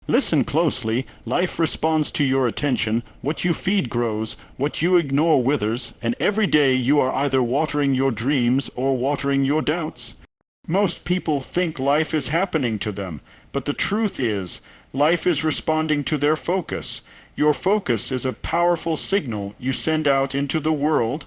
Listen closely. Life responds to your attention. What you feed grows, what you ignore withers, and every day you are either watering your dreams or watering your doubts. Most people think life is happening to them, but the truth is, life is responding to their focus. Your focus is a powerful signal you send out into the world,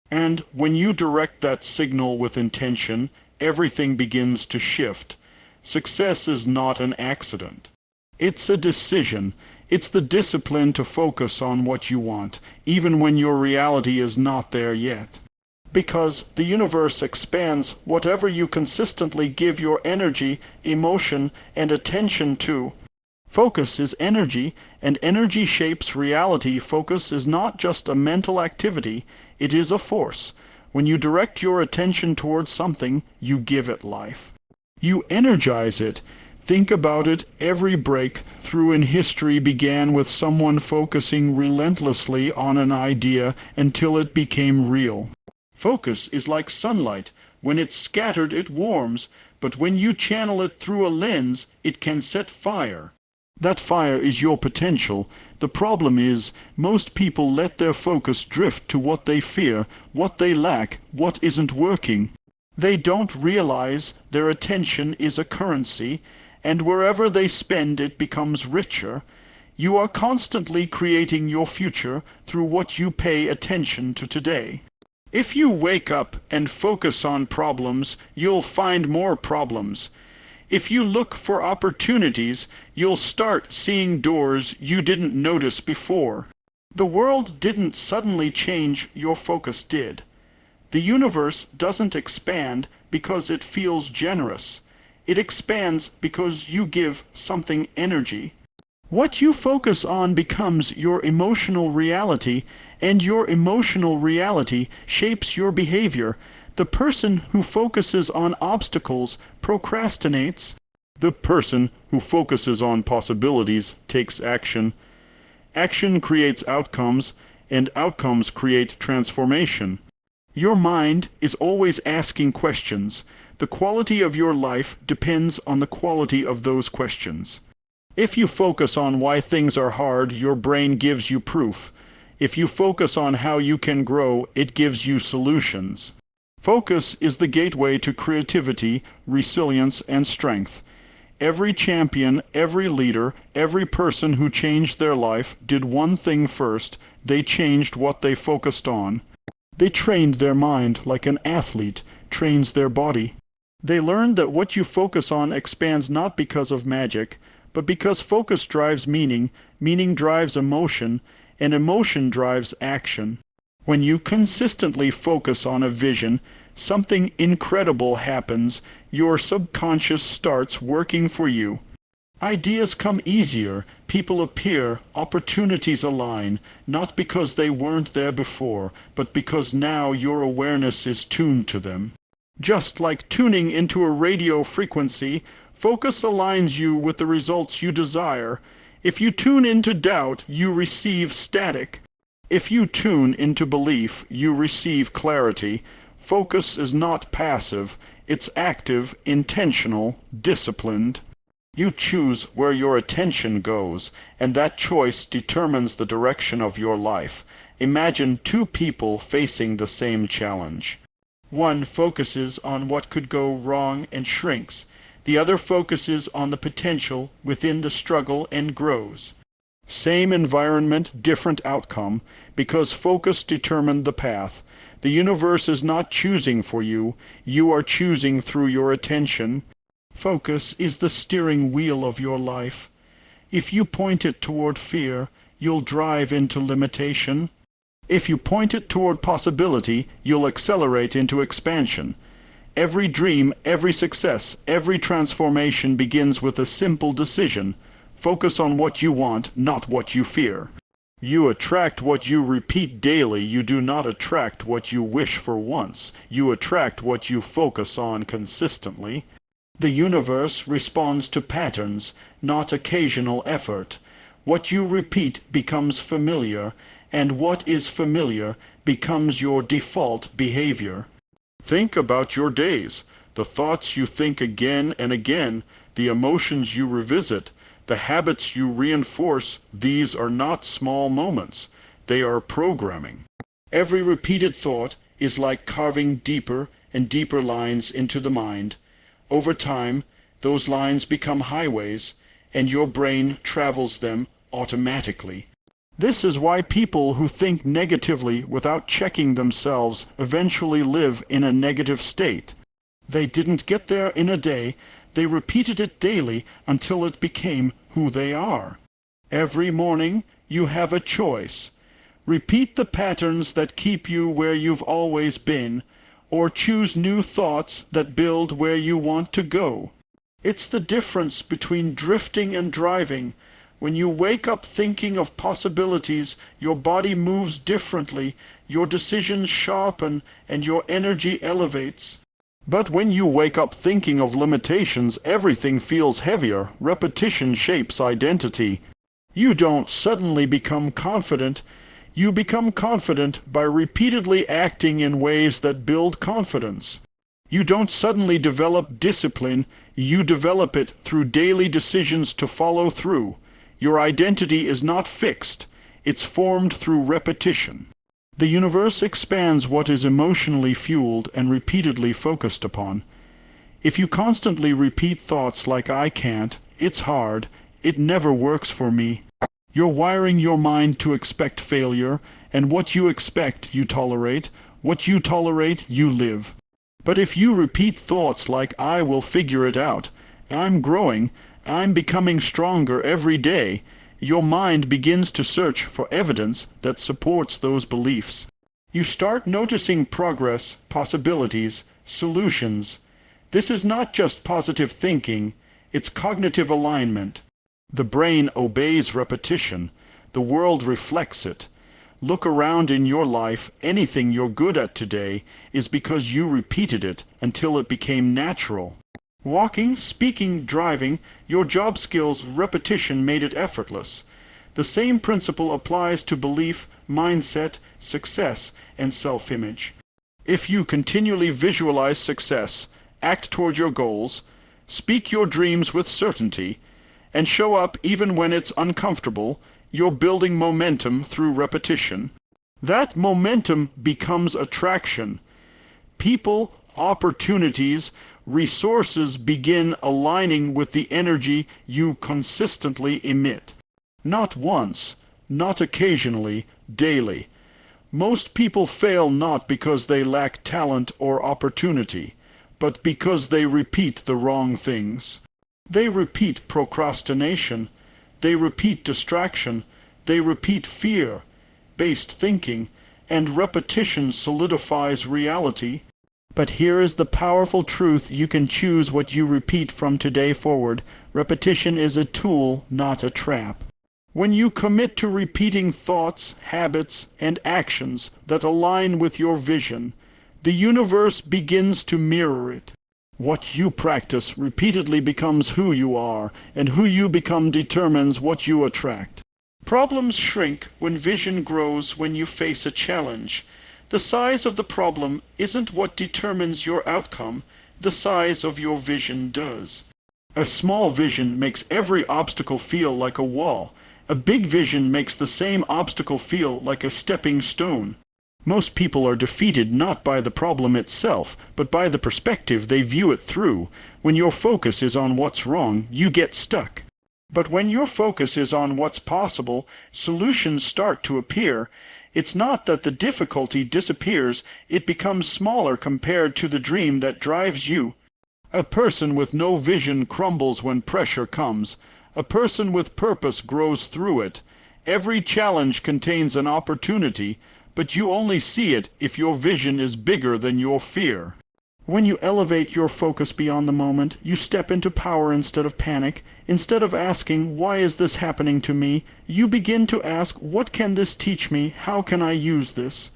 and when you direct that signal with intention, everything begins to shift. Success is not an accident. It's a decision. It's the discipline to focus on what you want, even when your reality is not there yet. Because the universe expands whatever you consistently give your energy, emotion, and attention to. Focus is energy, and energy shapes reality. Focus is not just a mental activity, it is a force. When you direct your attention towards something, you give it life. You energize it. Think about it. Every breakthrough in history began with someone focusing relentlessly on an idea until it became real. Focus is like sunlight. When it's scattered, it warms, but when you channel it through a lens, it can set fire. That fire is your potential. The problem is, most people let their focus drift to what they fear, what they lack, what isn't working. They don't realize their attention is a currency, and wherever they spend it becomes richer. You are constantly creating your future through what you pay attention to today. If you wake up and focus on problems, you'll find more problems. If you look for opportunities, you'll start seeing doors you didn't notice before. The world didn't suddenly change, your focus did. The universe doesn't expand because it feels generous. It expands because you give something energy. What you focus on becomes your emotional reality, and your emotional reality shapes your behavior. The person who focuses on obstacles procrastinates. The person who focuses on possibilities takes action. Action creates outcomes, and outcomes create transformation. Your mind is always asking questions. The quality of your life depends on the quality of those questions. If you focus on why things are hard, your brain gives you proof. If you focus on how you can grow, it gives you solutions. Focus is the gateway to creativity, resilience, and strength. Every champion, every leader, every person who changed their life did one thing first. They changed what they focused on. They trained their mind like an athlete trains their body. They learned that what you focus on expands not because of magic, but because focus drives meaning, meaning drives emotion, and emotion drives action. When you consistently focus on a vision, something incredible happens. Your subconscious starts working for you. Ideas come easier, people appear, opportunities align, not because they weren't there before, but because now your awareness is tuned to them. Just like tuning into a radio frequency, focus aligns you with the results you desire. If you tune into doubt, you receive static. If you tune into belief, you receive clarity. Focus is not passive, it's active, intentional, disciplined. You choose where your attention goes, and that choice determines the direction of your life. Imagine two people facing the same challenge. One focuses on what could go wrong and shrinks. The other focuses on the potential within the struggle and grows. Same environment, different outcome, because focus determined the path. The universe is not choosing for you, you are choosing through your attention. Focus is the steering wheel of your life. If you point it toward fear, you'll drive into limitation. If you point it toward possibility, you'll accelerate into expansion. Every dream, every success, every transformation begins with a simple decision. Focus on what you want, not what you fear. You attract what you repeat daily. You do not attract what you wish for once. You attract what you focus on consistently. The universe responds to patterns, not occasional effort. What you repeat becomes familiar, and what is familiar becomes your default behavior. Think about your days, the thoughts you think again and again, the emotions you revisit, The habits you reinforce, these are not small moments. They are programming. Every repeated thought is like carving deeper and deeper lines into the mind. Over time, those lines become highways, and your brain travels them automatically. This is why people who think negatively without checking themselves eventually live in a negative state. They didn't get there in a day. They repeated it daily until it became who they are. Every morning you have a choice. Repeat the patterns that keep you where you've always been, or choose new thoughts that build where you want to go. It's the difference between drifting and driving. When you wake up thinking of possibilities, your body moves differently, your decisions sharpen, and your energy elevates. But when you wake up thinking of limitations, everything feels heavier. Repetition shapes identity. You don't suddenly become confident. You become confident by repeatedly acting in ways that build confidence. You don't suddenly develop discipline. You develop it through daily decisions to follow through. Your identity is not fixed. It's formed through repetition. The universe expands what is emotionally fueled and repeatedly focused upon. If you constantly repeat thoughts like "I can't," "it's hard," "it never works for me," you're wiring your mind to expect failure, and what you expect you tolerate. What you tolerate you live. But if you repeat thoughts like "I will figure it out," "I'm growing," "I'm becoming stronger every day," your mind begins to search for evidence that supports those beliefs. You start noticing progress, possibilities, solutions. This is not just positive thinking, it's cognitive alignment. The brain obeys repetition. The world reflects it. Look around in your life. Anything you're good at today is because you repeated it until it became natural. Walking, speaking, driving, your job skills, repetition made it effortless. The same principle applies to belief, mindset, success, and self-image. If you continually visualize success, act toward your goals, speak your dreams with certainty, and show up even when it's uncomfortable, you're building momentum through repetition. That momentum becomes attraction. People, opportunities, resources begin aligning with the energy you consistently emit. Not once, not occasionally, daily. Most people fail not because they lack talent or opportunity, but because they repeat the wrong things. They repeat procrastination. They repeat distraction. They repeat fear-based thinking, and repetition solidifies reality. But here is the powerful truth: you can choose what you repeat from today forward. Repetition is a tool, not a trap. When you commit to repeating thoughts, habits, and actions that align with your vision, the universe begins to mirror it. What you practice repeatedly becomes who you are, and who you become determines what you attract. Problems shrink when vision grows. When you face a challenge, the size of the problem isn't what determines your outcome. The size of your vision does. A small vision makes every obstacle feel like a wall. A big vision makes the same obstacle feel like a stepping stone. Most people are defeated not by the problem itself, but by the perspective they view it through. When your focus is on what's wrong, you get stuck. But when your focus is on what's possible, solutions start to appear. It's not that the difficulty disappears, it becomes smaller compared to the dream that drives you. A person with no vision crumbles when pressure comes. A person with purpose grows through it. Every challenge contains an opportunity, but you only see it if your vision is bigger than your fear. When you elevate your focus beyond the moment, you step into power instead of panic. Instead of asking, "Why is this happening to me?" you begin to ask, "What can this teach me? How can I use this?"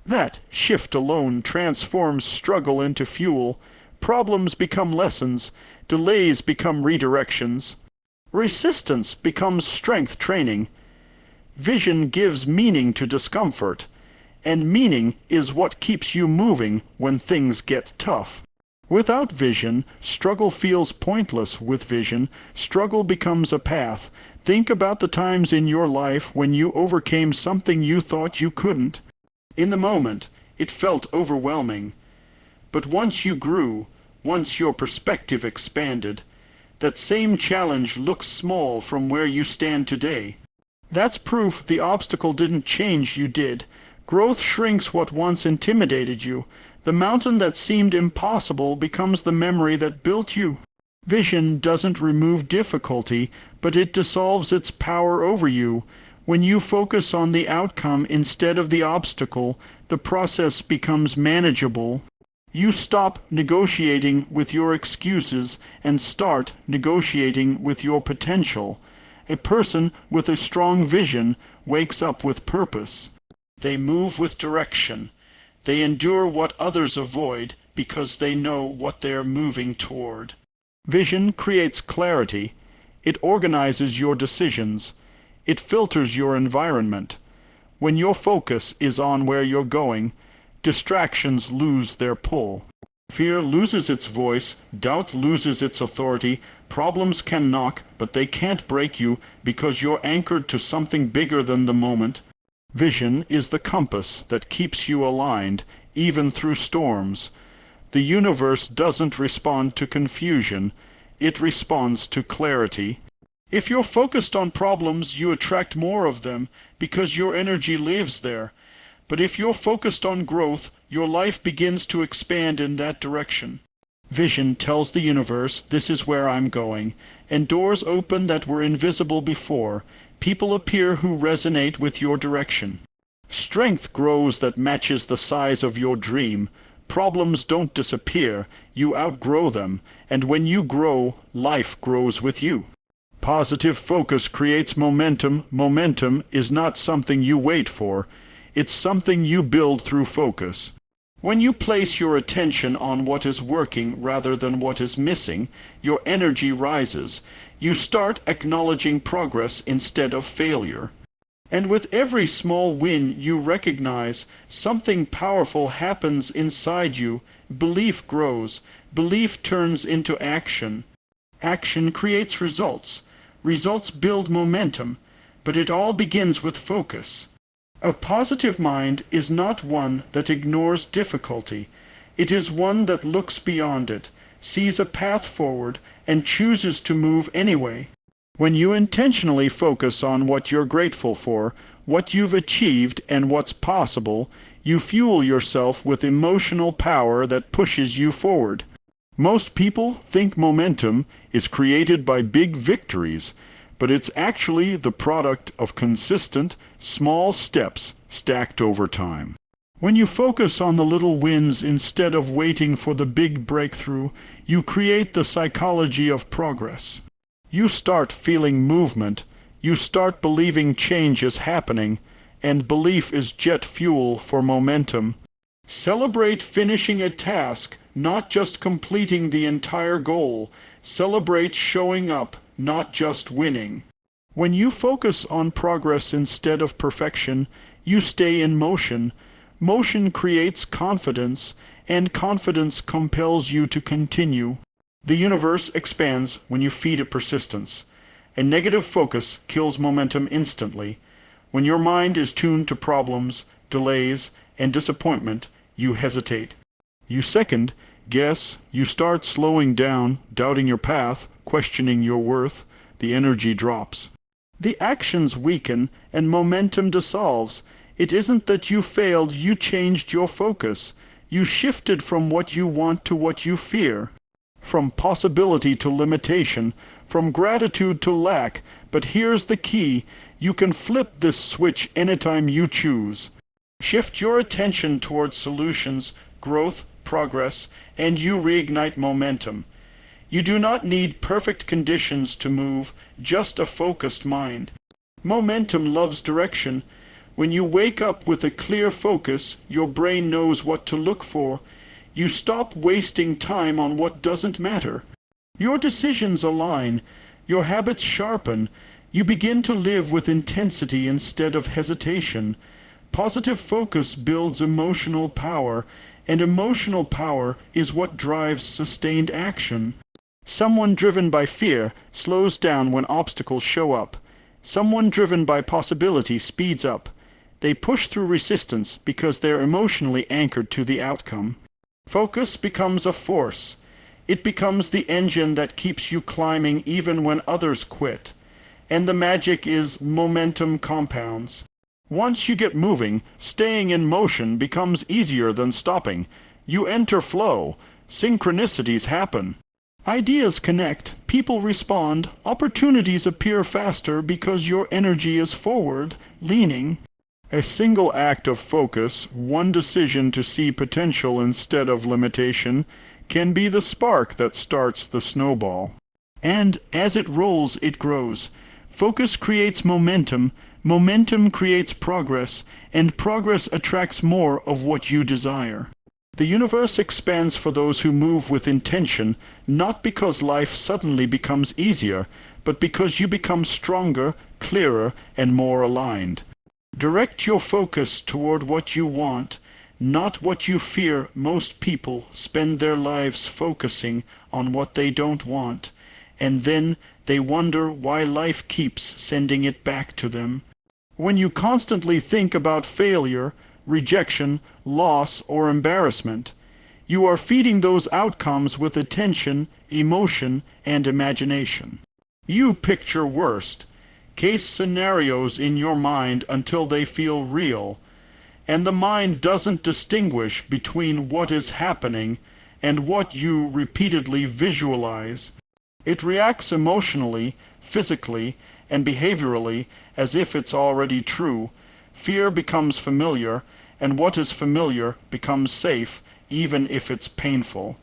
That shift alone transforms struggle into fuel. Problems become lessons. Delays become redirections. Resistance becomes strength training. Vision gives meaning to discomfort, and meaning is what keeps you moving when things get tough. Without vision, struggle feels pointless. With vision, struggle becomes a path. Think about the times in your life when you overcame something you thought you couldn't. In the moment, it felt overwhelming. But once you grew, once your perspective expanded, that same challenge looks small from where you stand today. That's proof the obstacle didn't change, you did. Growth shrinks what once intimidated you. The mountain that seemed impossible becomes the memory that built you. Vision doesn't remove difficulty, but it dissolves its power over you. When you focus on the outcome instead of the obstacle, the process becomes manageable. You stop negotiating with your excuses and start negotiating with your potential. A person with a strong vision wakes up with purpose. They move with direction. They endure what others avoid because they know what they're moving toward. Vision creates clarity. It organizes your decisions. It filters your environment. When your focus is on where you're going, distractions lose their pull. Fear loses its voice, doubt loses its authority, problems can knock, but they can't break you because you're anchored to something bigger than the moment. Vision is the compass that keeps you aligned, even through storms. The universe doesn't respond to confusion, it responds to clarity. If you're focused on problems, you attract more of them because your energy lives there. But if you're focused on growth, your life begins to expand in that direction. Vision tells the universe, this is where I'm going, and doors open that were invisible before. People appear who resonate with your direction. Strength grows that matches the size of your dream. Problems don't disappear, you outgrow them, and when you grow, life grows with you. Positive focus creates momentum. Momentum is not something you wait for. It's something you build through focus. When you place your attention on what is working rather than what is missing, your energy rises. You start acknowledging progress instead of failure. And with every small win you recognize, something powerful happens inside you. Belief grows. Belief turns into action. Action creates results. Results build momentum. But it all begins with focus. A positive mind is not one that ignores difficulty. It is one that looks beyond it, sees a path forward, and chooses to move anyway. When you intentionally focus on what you're grateful for, what you've achieved, and what's possible, you fuel yourself with emotional power that pushes you forward. Most people think momentum is created by big victories, but it's actually the product of consistent, small steps stacked over time. When you focus on the little wins instead of waiting for the big breakthrough, you create the psychology of progress. You start feeling movement, you start believing change is happening, and belief is jet fuel for momentum. Celebrate finishing a task, not just completing the entire goal. Celebrate showing up, not just winning. When you focus on progress instead of perfection, you stay in motion. Motion creates confidence, and confidence compels you to continue. The universe expands when you feed it persistence. A negative focus kills momentum instantly. When your mind is tuned to problems, delays, and disappointment, you hesitate. You second guess, you start slowing down, doubting your path, questioning your worth. The energy drops. The actions weaken and momentum dissolves. It isn't that you failed, you changed your focus. You shifted from what you want to what you fear. From possibility to limitation, from gratitude to lack. But here's the key, you can flip this switch anytime you choose. Shift your attention towards solutions, growth, progress, and you reignite momentum. You do not need perfect conditions to move, just a focused mind. Momentum loves direction. When you wake up with a clear focus, your brain knows what to look for. You stop wasting time on what doesn't matter. Your decisions align. Your habits sharpen. You begin to live with intensity instead of hesitation. Positive focus builds emotional power, and emotional power is what drives sustained action. Someone driven by fear slows down when obstacles show up. Someone driven by possibility speeds up. They push through resistance because they're emotionally anchored to the outcome. Focus becomes a force. It becomes the engine that keeps you climbing even when others quit. And the magic is momentum compounds. Once you get moving, staying in motion becomes easier than stopping. You enter flow. Synchronicities happen. Ideas connect. People respond. Opportunities appear faster because your energy is forward, leaning. A single act of focus, one decision to see potential instead of limitation, can be the spark that starts the snowball. And as it rolls, it grows. Focus creates momentum, momentum creates progress, and progress attracts more of what you desire. The universe expands for those who move with intention, not because life suddenly becomes easier, but because you become stronger, clearer, and more aligned. Direct your focus toward what you want, not what you fear. Most people spend their lives focusing on what they don't want, and then they wonder why life keeps sending it back to them. When you constantly think about failure, rejection, loss, or embarrassment, you are feeding those outcomes with attention, emotion, and imagination. You picture worst-case scenarios in your mind until they feel real, and the mind doesn't distinguish between what is happening and what you repeatedly visualize. It reacts emotionally, physically, and behaviorally as if it's already true. Fear becomes familiar, and what is familiar becomes safe, even if it's painful.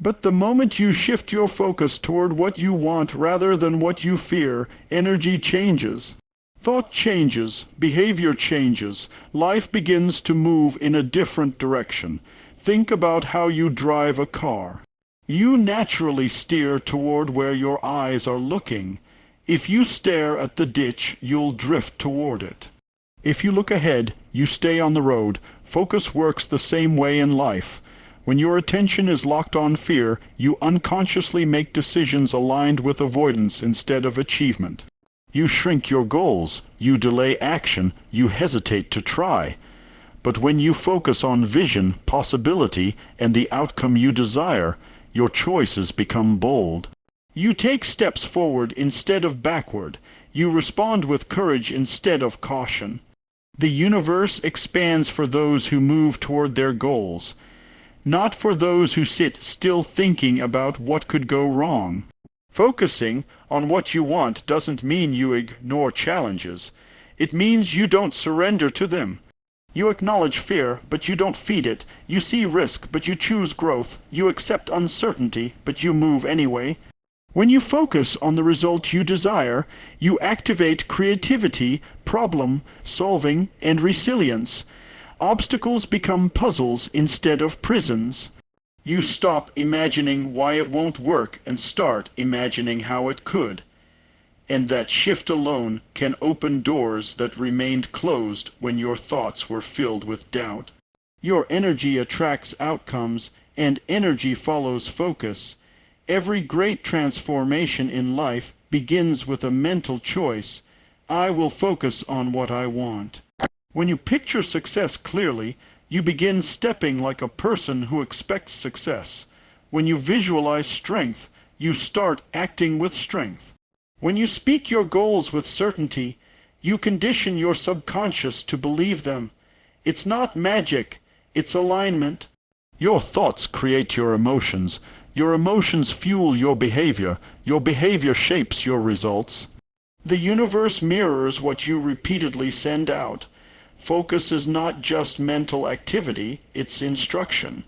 But the moment you shift your focus toward what you want rather than what you fear, energy changes. Thought changes, behavior changes, life begins to move in a different direction. Think about how you drive a car. You naturally steer toward where your eyes are looking. If you stare at the ditch, you'll drift toward it. If you look ahead, you stay on the road. Focus works the same way in life. When your attention is locked on fear, you unconsciously make decisions aligned with avoidance instead of achievement. You shrink your goals, you delay action, you hesitate to try. But when you focus on vision, possibility, and the outcome you desire, your choices become bold. You take steps forward instead of backward. You respond with courage instead of caution. The universe expands for those who move toward their goals, not for those who sit still thinking about what could go wrong. Focusing on what you want doesn't mean you ignore challenges. It means you don't surrender to them. You acknowledge fear, but you don't feed it. You see risk, but you choose growth. You accept uncertainty, but you move anyway. When you focus on the result you desire, you activate creativity, problem solving, and resilience. Obstacles become puzzles instead of prisons. You stop imagining why it won't work and start imagining how it could. And that shift alone can open doors that remained closed when your thoughts were filled with doubt. Your energy attracts outcomes, and energy follows focus. Every great transformation in life begins with a mental choice. I will focus on what I want. When you picture success clearly, you begin stepping like a person who expects success. When you visualize strength, you start acting with strength. When you speak your goals with certainty, you condition your subconscious to believe them. It's not magic, it's alignment. Your thoughts create your emotions. Your emotions fuel your behavior shapes your results. The universe mirrors what you repeatedly send out. Focus is not just mental activity, it's instruction.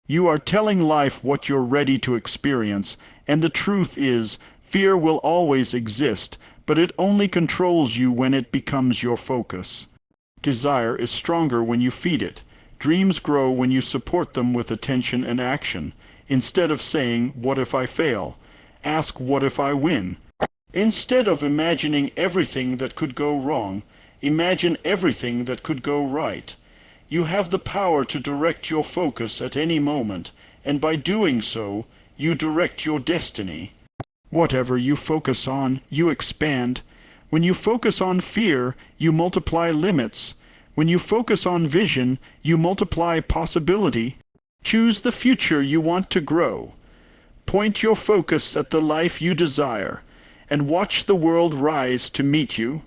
You are telling life what you're ready to experience, and the truth is, fear will always exist, but it only controls you when it becomes your focus. Desire is stronger when you feed it. Dreams grow when you support them with attention and action. Instead of saying, "What if I fail?" ask, "What if I win?" Instead of imagining everything that could go wrong, imagine everything that could go right. You have the power to direct your focus at any moment, and by doing so, you direct your destiny. Whatever you focus on, you expand. When you focus on fear, you multiply limits. When you focus on vision, you multiply possibility. Choose the future you want to grow. Point your focus at the life you desire, and watch the world rise to meet you.